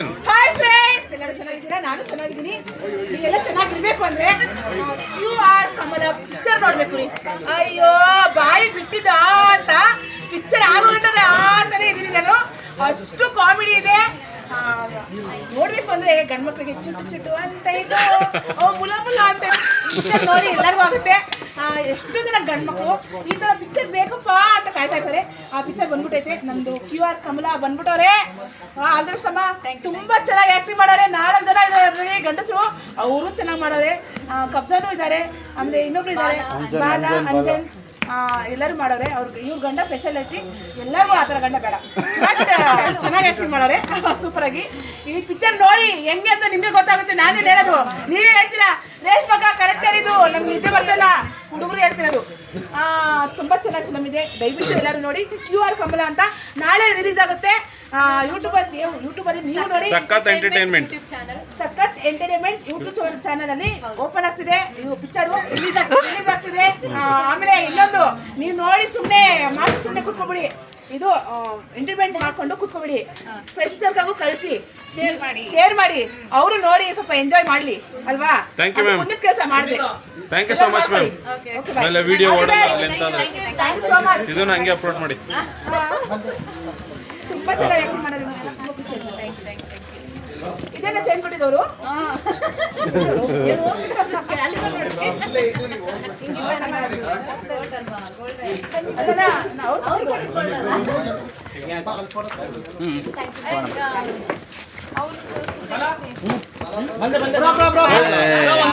Hi friends, ಎಲ್ಲರೂ ಚೆನ್ನಾಗಿದ್ದೀರಾ? ನಾನು ಚೆನ್ನಾಗಿದ್ದೀನಿ. ನೀವೆಲ್ಲ ಚೆನ್ನಾಗಿರ್ಬೇಕು ಅಂದ್ರೆ QR ಕಮಲ ಪಿಕ್ಚರ್ ನೋಡ್ಬೇಕು ರೀ. ಅಯ್ಯೋ ಬಾಯಿ ಬಿಟ್ಟಿದ್ದ ಅಂತ ಪಿಕ್ಚರ್ ಆಗೋಗಿಟ್ಟದ ಅಂತಾನೆ ಇದೀನಿ ನಾನು. ಅಷ್ಟು ಕಾಮಿಡಿ ಇದೆ. ನೋಡ್ಬೇಕು ಅಂದ್ರೆ ಗಂಡ್ ಮಕ್ಳಿಗೆ ಚುಟ್ಟು ಚುಟ್ಟು ಅಂತ ಇದು ಮುಲ ಮುಲ ಅಂತ ಪಿಕ್ಚರ್ ನೋಡಿ ಎಲ್ಲರಿಗೂ ಆಗುತ್ತೆ. ಎಷ್ಟು ಜನ ಗಂಡ್ ಮಕ್ಕಳು ಈ ತರ ಪಿಕ್ಚರ್ ಬೇಕಪ್ಪ ಅಂತ ಕಾಯ್ತಾ ಇರ್ತಾರೆ. ಆ ಪಿಕ್ಚರ್ ಬಂದ್ಬಿಟ್ಟೈತೆ. ನಮ್ದು QR ಕಮಲ ಬಂದ್ಬಿಟ್ಟವ್ರೆ. ಅದೃಷ್ಟಮ್ಮ ತುಂಬಾ ಚೆನ್ನಾಗಿ ಆಕ್ಟಿಂಗ್ ಮಾಡೋರೆ. 4 ಜನ ಇದ್ದಾರೆ ಗಂಡಸರು, ಅವರು ಚೆನ್ನಾಗಿ ಮಾಡೋರೆ. ಕಬ್ಜಾನು ಇದ್ದಾರೆ, ಆಮೇಲೆ ಇನ್ನೊಬ್ರು ಇದ್ದಾರೆ, ಬಾಲ ಅಂಜನ್, ಎಲ್ಲರೂ ಮಾಡೋರೆ. ಅವ್ರಿಗೆ ಇವ್ರ ಗಂಡ ಸ್ಪೆಷಾಲಿಟಿ, ಎಲ್ಲರಿಗೂ ಆ ಥರ ಗಂಡ ಬೇಡ, ಬಟ್ ಚೆನ್ನಾಗಿ ಆಕ್ಟಿಂಗ್ ಮಾಡೋರೆ ಸೂಪರ್ ಆಗಿ. ಈ ಪಿಕ್ಚರ್ ನೋಡಿ ಹೆಂಗೆ ಅಂತ ನಿಮಗೆ ಗೊತ್ತಾಗುತ್ತೆ. ನಾನೇನು ಹೇಳೋದು, ನೀವೇ ಹೇಳ್ತೀರಾ ರೇಷ್ಮಕ್ಕ ಕರೆಕ್ಟ್ ಹೇಳಿದ್ದು. ನಮ್ಗೆ ನಿದ್ದೆ ಬರ್ತಿಲ್ಲ, ಹುಡುಗರು ಹೇಳ್ತಿರೋದು. ತುಂಬ ಚೆನ್ನಾಗಿ ಫಿಲಮ್ ಇದೆ, ದಯವಿಟ್ಟು ಎಲ್ಲರೂ ನೋಡಿ. QR ಕಮಲ ಅಂತ ನಾಳೆ ರಿಲೀಸ್ ಆಗುತ್ತೆ ಯೂಟ್ಯೂಬಲ್ಲಿ. ನೀವು ನೋಡಿ, ಸಖತ್ ಎಂಟರ್ಟೈನ್ಮೆಂಟ್ ಯೂಟ್ಯೂಬ್ ಚಾನಲ್ ಅಲ್ಲಿ ಓಪನ್ ಆಗ್ತಿದೆ. ಇದು ಪಿಕ್ಚರ್ ರಿಲೀಸ್ ಆಗ್ತಿದೆ. ಆಮೇಲೆ ಇನ್ನೊಂದು, ನೀವು ನೋಡಿ ಸುಮ್ಮನೆ ಕೂತ್ಕೊಬಿಡಿ. ಇದು ಎಂಟರ್ಟೈನ್ಮೆಂಟ್ ಮಾಡ್ಕೊಂಡು ಕೂತ್ಕೊಬಿಡಿ. ಫ್ರೆಂಡ್ಸ್ಗೂ ಕಳಿಸಿ, ಶೇರ್ ಮಾಡಿ, ಅವರು ನೋಡಿ ಸ್ವಲ್ಪ ಎಂಜಾಯ್ ಮಾಡಲಿ ಅಲ್ವಾ. ಮುಂದಿನ ಕೆಲಸ ಮಾಡಿದ್ರೆ thank you so much ma'am. ಆಮೇಲೆ ವಿಡಿಯೋ ಇದನ್ನ ಹಂಗೆ ಅಪ್ಲೋಡ್ ಮಾಡಿ. ತುಂಬಾ ಚೆನ್ನಾಗಿ ಆಕ್ಟಿಂಗ್ ಮಾಡೋದು. ಇದೇನ ಚೇಂಜ್ ಕೊಟ್ಟಿದ್ದವರು.